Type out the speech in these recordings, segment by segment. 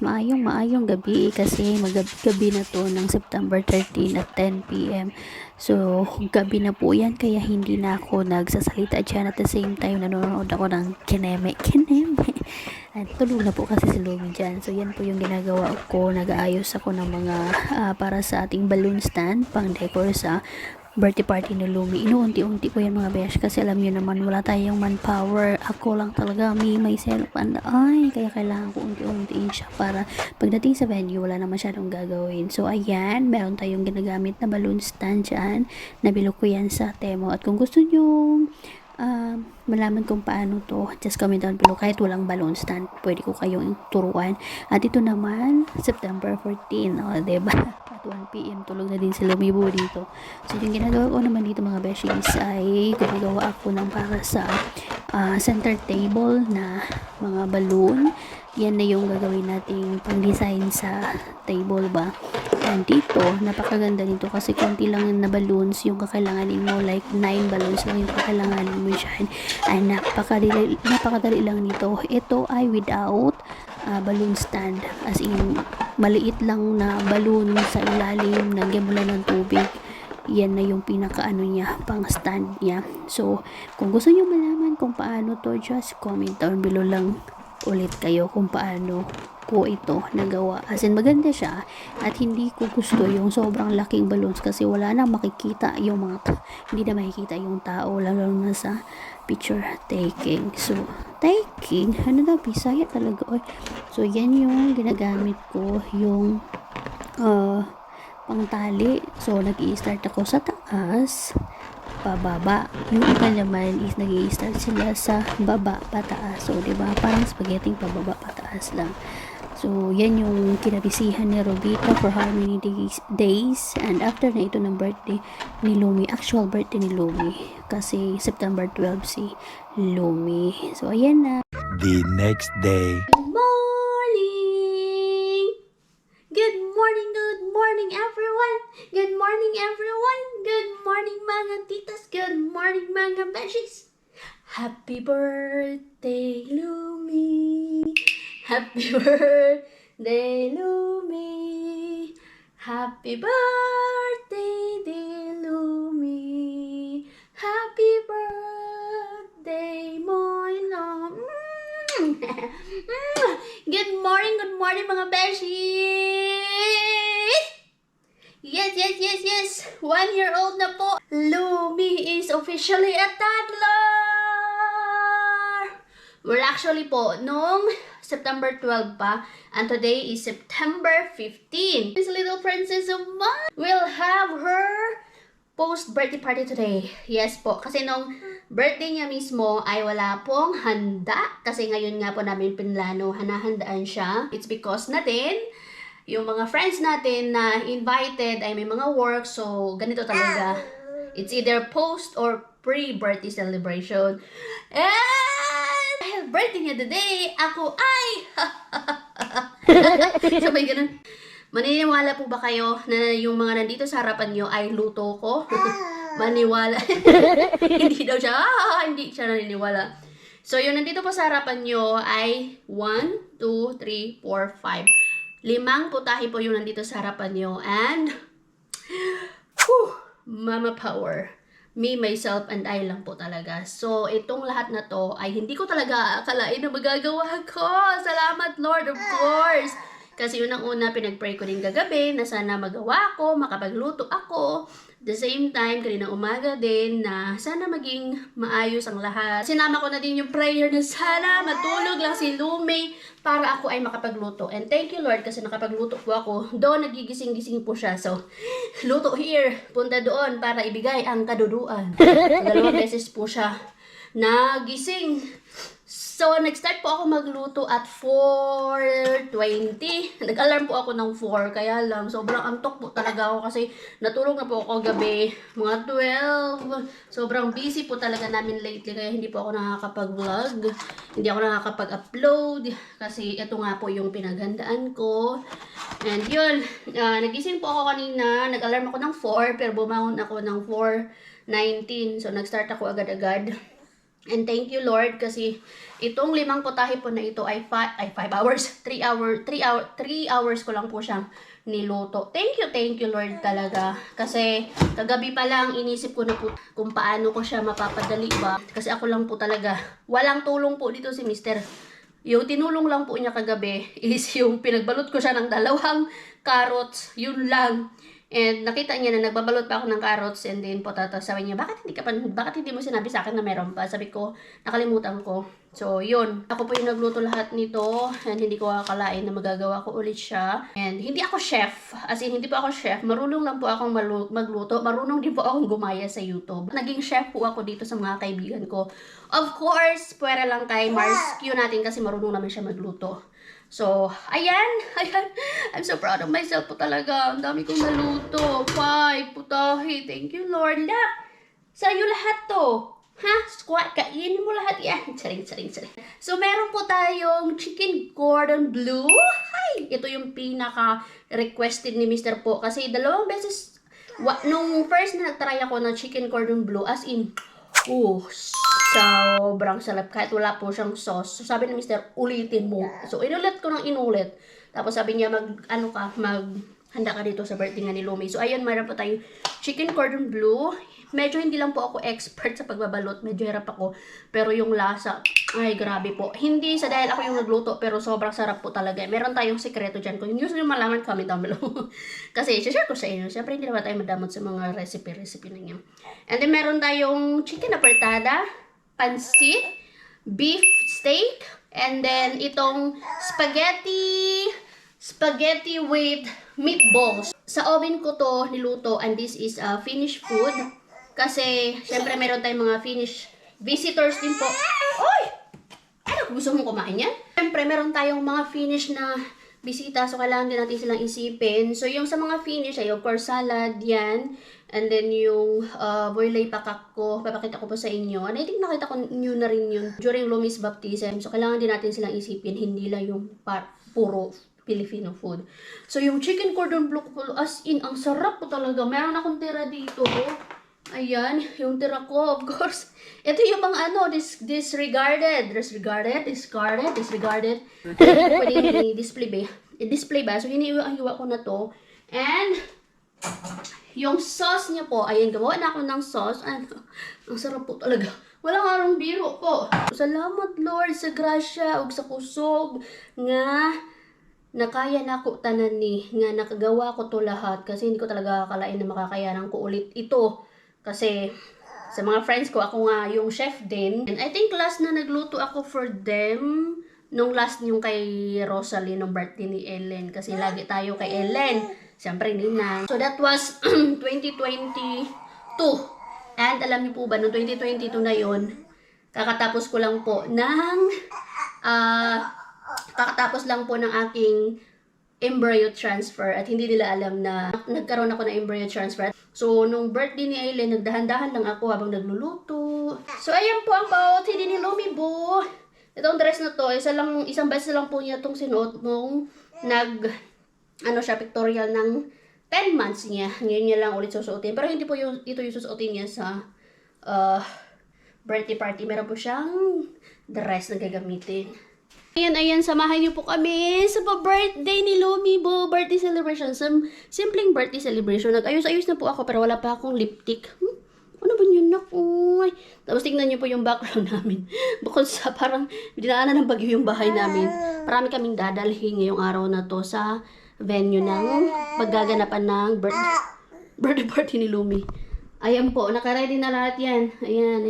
guys, maayong gabi kasi magabi na to ng September 13 at 10 p.m. So, gabi na po yan kaya hindi na ako nagsasalita dyan at the same time nanonood ako ng kineme. At tulog na po kasi si Lumi dyan. So, yan po yung ginagawa ko. Nag-aayos ako ng mga para sa ating balloon stand, pang decor sa birthday party ni Lumi. Inuunti-unti ko yan mga besh kasi alam nyo naman wala tayong manpower. Ako lang talaga, me, myself, and I. Kaya kailangan ko unti-untiin siya para pagdating sa venue wala na masyadong gagawin. So ayan, meron tayong ginagamit na balloon stand dyan. Nabilo ko yan sa Temo. At kung gusto nyo malaman kung paano to, just comment down below. Kahit walang balloon stand, pwede ko kayong turuan. At ito naman, September 14, diba? At 1 p.m. tulog na din si Lumibo dito. So yung ginagawa ko naman dito mga beshies ay gumagawa ako ng para sa center table na mga balloon. Yan na yung gagawin nating pang-design sa table ba. And dito, napakaganda nito kasi konti lang na balloons yung kakailanganin mo, like 9 balloons lang yung kakailanganin mo dyan. And napakadali lang nito. Ito ay without balloon stand, as in maliit lang na balloon sa ilalim, nagyan mo lang ng tubig. Yan na yung pinakaano niya, pang stand niya. So kung gusto niyo malaman kung paano to, just comment down below lang ulit kayo kung paano ko ito nagawa. As in maganda siya at hindi ko gusto yung sobrang laking balloons kasi wala na makikita yung mga hindi na makikita yung tao lalo na sa picture taking. So taking, ano daw, Bisaya talaga. Oy. So yan yung ginagamit ko, yung pangtali. So nag-i-start ako sa taas pababa. Yung iba naman is nag-i-start sila sa baba pataas. So diba, parang spaghetti pababa pataas lang. So yan yung kinabisihan ni Robita for how many days. And after na ito ng birthday ni Lumi, actual birthday ni Lumi, kasi September 12 si Lumi. So ayan na. The next day. Good morning everyone. Good morning everyone. Good morning mga titas. Good morning mga beshies. Happy birthday Lumi. Happy birthday Lumi. Happy birthday dear Lumi. Happy birthday my love. Good morning mga beshies. Yes. 1 year old na po. Lumi is officially a toddler. Well, actually po, nung September 12 pa, and today is September 15. This little princess of mine will have her post-birthday party today. Yes po, kasi nung birthday niya mismo ay wala pong handa. Kasi ngayon nga po namin pinlano, hanahandaan siya. It's because natin, yung mga friends natin na invited ay may mga work. So, ganito talaga. It's either post or pre-birthday celebration. And birthday niya today, ako ay sabay ganun. Maniniwala po ba kayo na yung mga nandito sa harapan nyo ay luto ko? Maniwala. Hindi daw siya. Hindi siya naniniwala. So, yung nandito po sa harapan nyo ay 1, 2, 3, 4, 5. 5 putahe po yung nandito sa harapan nyo. And, mama power. Me, myself, and I lang po talaga. So, itong lahat na to ay hindi ko talaga akalain na magagawa ko. Salamat, Lord, of course. Kasi unang-una, pinag-pray ko din kagabi na sana magawa ko, makapagluto ako. At the same time, kanina umaga din na sana maging maayos ang lahat. Sinama ko na din yung prayer na sana matulog lang si Lumi para ako ay makapagluto. And thank you, Lord, kasi nakapagluto po ako. Doon, nagigising-gising po siya. So, luto here, punta doon para ibigay ang kaduduan. 2 beses po siya nagising. So, nag-start po ako magluto at 4:20. Nag-alarm po ako ng 4. Kaya lang, sobrang antok po talaga ako kasi natulog na po ako gabi. Mga 12. Sobrang busy po talaga namin lately. Kaya hindi po ako nakakapag-vlog. Hindi ako nakakapag-upload. Kasi ito nga po yung pinaghandaan ko. And yun, nagising po ako kanina. Nag-alarm ako ng 4. Pero bumangon ako ng 4:19. So, nag-start ako agad-agad. And thank you Lord kasi itong 5 putahe po na ito ay 5 hours, 3 hours ko lang po siyang niluto. Thank you Lord talaga. Kasi kagabi pa lang inisip ko na po kung paano ko siya mapapadali ba. Kasi ako lang po talaga. Walang tulong po dito si Mr. Yung tinulong lang po niya kagabi is yung pinagbalot ko siya ng 2 carrots. Yun lang. And nakita niya na nagbabalot pa ako ng carrots and then potato. Sabi niya, bakit hindi mo sinabi sa akin na meron pa? Sabi ko, nakalimutan ko. So, yun. Ako po yung nagluto lahat nito and hindi ko akalain na magagawa ko ulit siya. And hindi ako chef. As in, hindi po ako chef. Marunong lang po akong magluto. Marunong din po akong gumaya sa YouTube. Naging chef po ako dito sa mga kaibigan ko. Of course, pwera lang kay Mars Q natin kasi marunong naman siya magluto. So, ayan. I'm so proud of myself po talaga. Ang dami kong naluto. 5 putahe. Thank you, Lord. Look, sa'yo lahat to. Ha? Squat, kainin mo lahat yan. Charing. So, meron po tayong chicken cordon bleu. Hi! Ito yung pinaka-requested ni Mr. po. Kasi 2 beses, nung first na nagtry ako ng chicken cordon bleu, as in, sobrang sarap kahit wala po siyang sauce. So sabi ni Mr. ulitin mo. So inulit ko ng inulit. Tapos sabi niya handa ka dito sa birthday nga ni Lumi. So ayun, mayroon po tayong chicken cordon bleu. Medyo hindi lang po ako expert sa pagbabalot. Medyo hirap ako. Pero yung lasa, ay grabe po. Hindi sa dahil ako yung nagluto, pero sobrang sarap po talaga. Meron tayong sekreto dyan. Kung gusto nyo malaman, comment down below. Kasi share ko sa inyo. Siyempre hindi naman tayo madamot sa mga recipe na niya. And then meron tayong chicken apertada, pansit, beef steak, and then itong spaghetti with meatballs. Sa oven ko to niluto and this is Finnish food. Kasi, syempre meron tayong mga Finnish visitors din po. Oy! Ano, gusto mong kumain yan? Syempre, meron tayong mga Finnish na bisita. So, kailangan din natin silang isipin. So, yung sa mga Finnish ay, of course, salad, yan. And then, yung boilay pakak ko, papakita ko po sa inyo. And I think nakita ko nyo na rin yun during Lumi's baptism. So, kailangan din natin silang isipin. Hindi lang yung puro Filipino food. So, yung chicken cordon bleu ko, as in, ang sarap po talaga. Meron akong tira dito. Ayan, yung tira ko, of course. Ito yung mga disregarded. Pwede i-display ba? So, hiniwa ko na to. And, yung sauce niya po, ayan, gawa na ako ng sauce. Ang sarap po talaga. Walang harong biro po. Salamat, Lord, sa grasya, ug sa kusog, nga nakaya na ko tanan ni, nga nakagawa ko to lahat. Kasi hindi ko talaga akalain na makakayanan ko ulit ito. Kasi sa mga friends ko, ako nga yung chef din. And I think last na nagluto ako for them, nung last yung kay Rosalie, nung birthday ni Ellen. Kasi lagi tayo kay Ellen. Siyempre, Nina. So that was 2022. And alam niyo po ba, noong 2022 na yon, kakatapos lang po ng aking embryo transfer at hindi nila alam na nagkaroon ako ng embryo transfer. So, nung birthday ni Aileen, nagdahan-dahan lang ako habang nagluluto. So, ayan po ang pauti ni Lumi Boo. Itong dress na to, isang beses lang po niya itong sinuot nung pictorial ng 10 months niya. Ngayon niya lang ulit susuotin. Pero hindi po ito yung susuotin niya sa birthday party. Meron po siyang dress na gagamitin. Ayan, samahan niyo po kami sa birthday ni Lumi Boo. Birthday celebration. Simpleng birthday celebration. Nag-ayos-ayos na po ako pero wala pa akong lipstick. Ano ba yun? Uy. Tapos tingnan niyo po yung background namin. Bukod sa parang dinaanan ng bagyo yung bahay namin. Marami kaming dadalhin ngayong araw na to sa venue ng paggaganapan ng birthday party ni Lumi. Ayan po, nakaready na lahat yan. Ayan.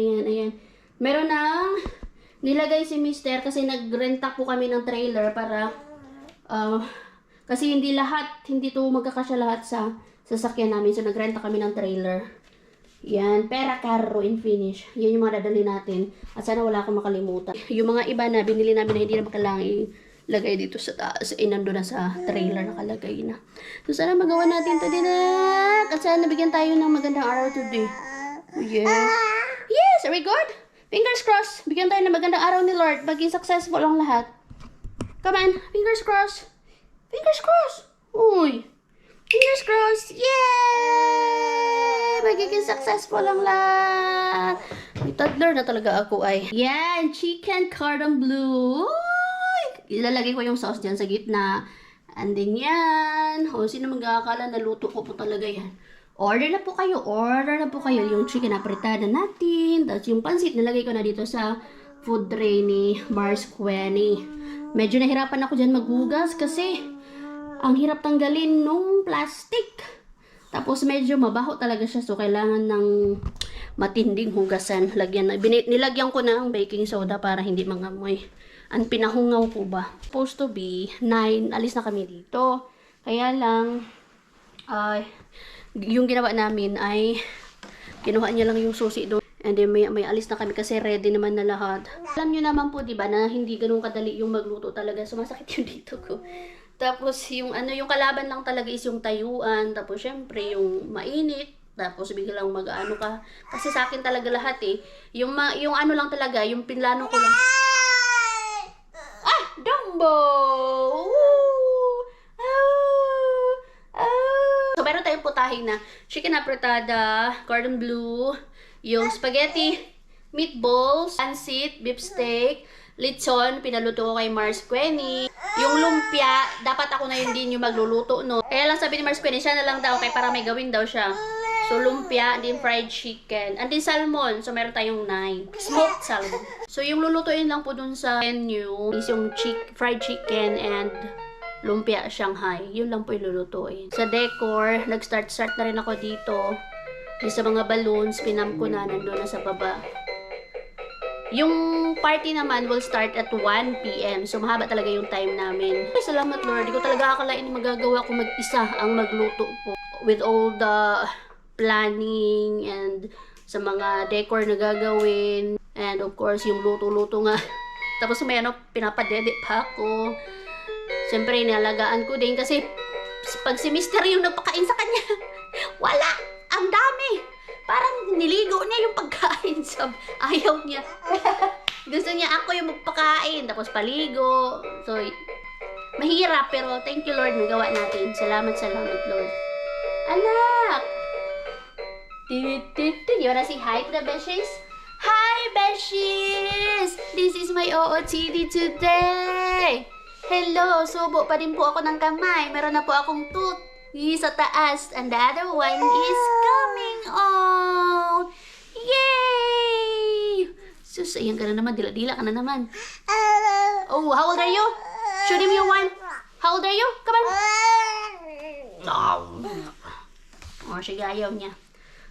Meron ng nilagay si Mr. kasi nagrenta po kami ng trailer para kasi hindi to magkakasya lahat sa sasakyan namin. So nagrenta kami ng trailer. Yan, pera carro in Finnish. Yan yung mga dadali natin. At sana wala akong makalimutan. Yung mga iba na binili namin na hindi na kailangan ilagay dito sa taas. Nandun na sa trailer nakalagay na. So sana magawa natin ito din. At sana nabigyan tayo ng magandang araw today. Yeah. Yes, are we good? Fingers crossed. Bigyan tayo ng magandang araw ni Lord. Maging successful ang lahat. Come on. Fingers crossed. Fingers crossed. Uy. Fingers crossed. Yay! Magiging successful ang lahat. May Toddler na talaga ako ay. Yan, chicken cordon bleu. Uy! Ilalagay ko yung sauce dyan sa gitna. And then yan. O, sino mag-aakala na luto ko po talaga yan. Order na po kayo. Yung chicken apretada natin. Tapos yung pansit, nilagay ko na dito sa food tray ni Mars Quenny. Medyo nahirapan ako dyan maghugas kasi ang hirap tanggalin nung plastic. Tapos medyo mabaho talaga siya, so kailangan ng matinding hugasan. Nilagyan ko ng baking soda para hindi mangamoy. Ang pinahungaw ko ba? Supposed to be 9, alis na kami dito. Kaya lang, yung ginawa namin ay kinuha niya lang yung susi doon. And then may alis na kami kasi ready naman na lahat. Alam nyo naman po, diba, na hindi ganun kadali yung magluto talaga. Sumasakit yung dito ko. Tapos yung yung kalaban lang talaga is yung tayuan. Tapos syempre yung mainit. Tapos biglang mag-ano ka. Kasi sa akin talaga lahat eh. Yung ano lang talaga, yung pinlano ko lang. Ah! Dumbo! So meron tayong putahing na chicken apretada, cordon bleu, yung spaghetti, meatballs, pansit, beef steak, lechon, pinaluto ko kay Mars Quenny. Yung lumpia, dapat ako na yun din yung magluluto, no? Kaya lang sabi ni Mars Quenny, siya na lang daw, kaya para may gawin daw siya. So, lumpia, and then fried chicken, and then salmon. So, meron tayong 9. Smoked salmon. So, yung lulutuin lang po dun sa menu is yung fried chicken and lumpia Shanghai. Yun lang po yung lulutuin. Sa decor, nag-start na rin ako dito. Yung sa mga balloons, pinam ko na, nandun na sa baba. Yung party naman will start at 1 p.m. So, mahaba talaga yung time namin. Ay, salamat Lord. Di ko talaga akalain magagawa ko mag-isa ang magluto po. With all the planning and sa mga decor na gagawin. And of course, yung luto-luto nga. Tapos may pinapadedit pa ako. Siyempre, inalagaan ko din kasi pag si Mister yung nagpakain sa kanya, wala! Ang dami! Parang niligo niya yung pagkain. Ayaw niya. Gusto niya ako yung magpakain. Tapos paligo. So, mahirap. Pero thank you Lord. Nagawa natin. Salamat Lord. Anak! You wanna say hi to the Beshies? Hi Beshies! This is my OOTD today! Hello! Subo pa din po ako ng kamay. Meron na po akong tooth sa taas, and the other one is coming out. Yay! Sus, ayan ka na naman. Dila-dila ka na naman. Oh, how old are you? Show him your one. How old are you? Come on. Oh, sige, ayaw niya.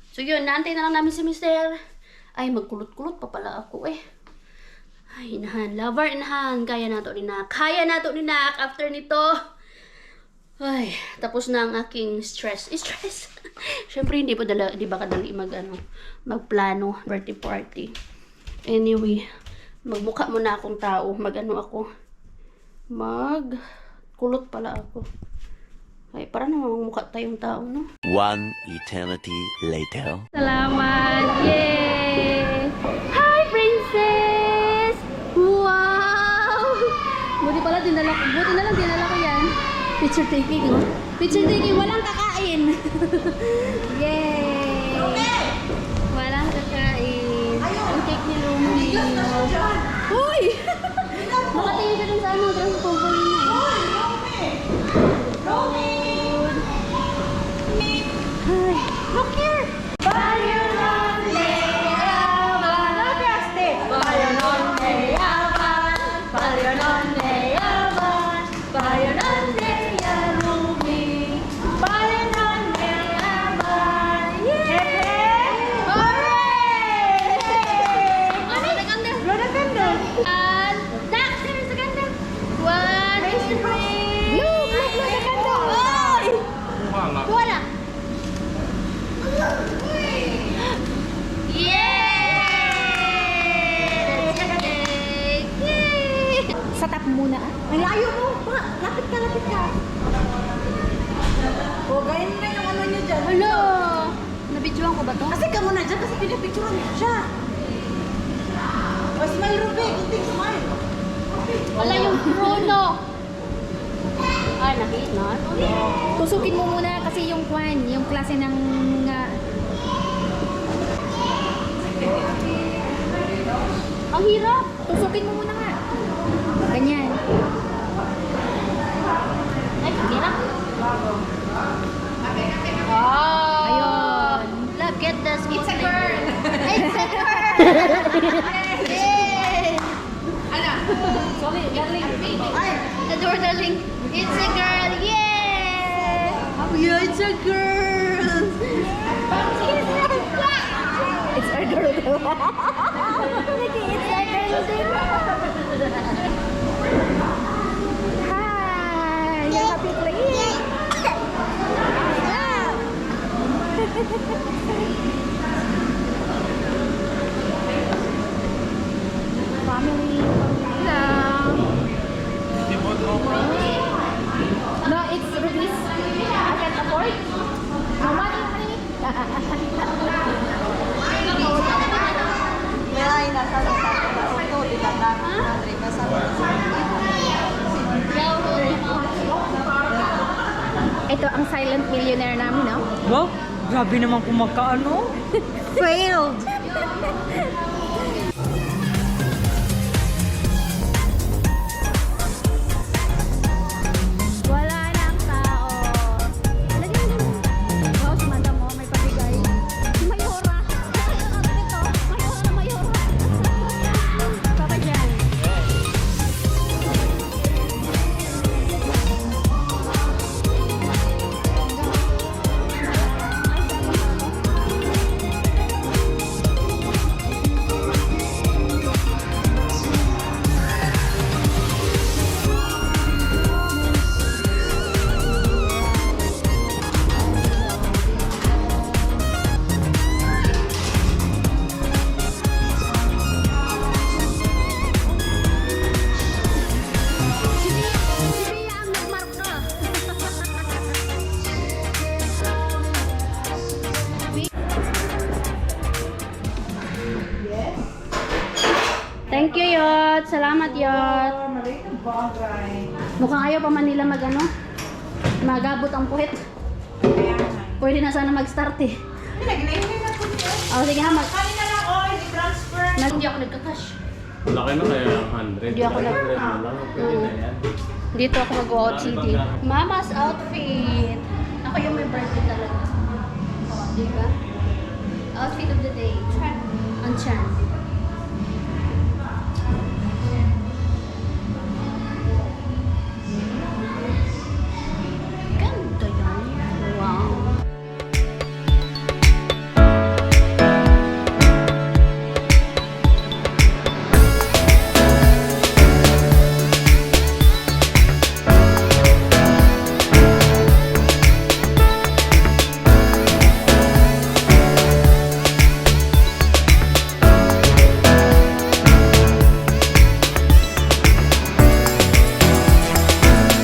So yun, naantay na lang namin si Mister. Ay, magkulot-kulot pa pala ako eh. Ay, inahan. Lover, inahan. Kaya na to ni Nak. After nito. Ay, tapos na ang aking stress. Siyempre, hindi ba kadali magplano, birthday party. Anyway, magmukha muna akong tao. Magkulot pala ako. Ay, para naman magmukha tayong tao, no? 1 eternity later. Salamat! Yay! Hi, princess! Wow! Buti na lang dinala ko yan. Picture taking, oh. Picture taking, walang kakain. Yay! Okay. Walang kakain. Ang cake ni Rumi. Uy! Makatingin ka dun sa dress ko. Rumi! Hi! Look here! Muna. Ang layo mo! Lapit ka! O, gayin na yung ano niyo dyan. Hello! Nabidyoan ko ba to? Kasi ka muna dyan kasi pinapicturean niyo siya. O, smile Ruby. Kunting smile. Wala yung Bruno! Ay, nakita. Tusukin mo muna kasi yung klase ng Ang hirap. Tusukin mo muna nga. Ganyan. Ay, ang hirap. Wow. Ayun. Look at the smooth. It's a girl. It's a girl. Yay. Sorry, darling. Ay, adore darling. It's a girl. Yay. Yeah, it's a girl. It's our girl. It's a girl. Hi. You're happy playing. Family. Hello. No, it's rupees. I can afford. How much? Ito ang silent millionaire namin, no? Wow, grabe naman kung magkaano. Failed. Wala nang tao. Lagyan mo. Wow, si Madam mo, may pabigay. Si Mayora. Ito, Mayora na Mayora. Papa dyan. Si Bea ang nagmark na. Thank you, Yot. Salamat, Yot. Mukhang ayaw pa man nila mag-ano. Magabot ang puwet. Pwede na sana mag-start eh. Oh, sige na, Hindi ako nagka-cash. Laki na kaya 100. Hindi ako nag... Pwede na yan. Dito ako mag-out CD. Mama's outfit. Ako yung may birthday talaga. Oh, diba? Outfit of the day. Ang chan.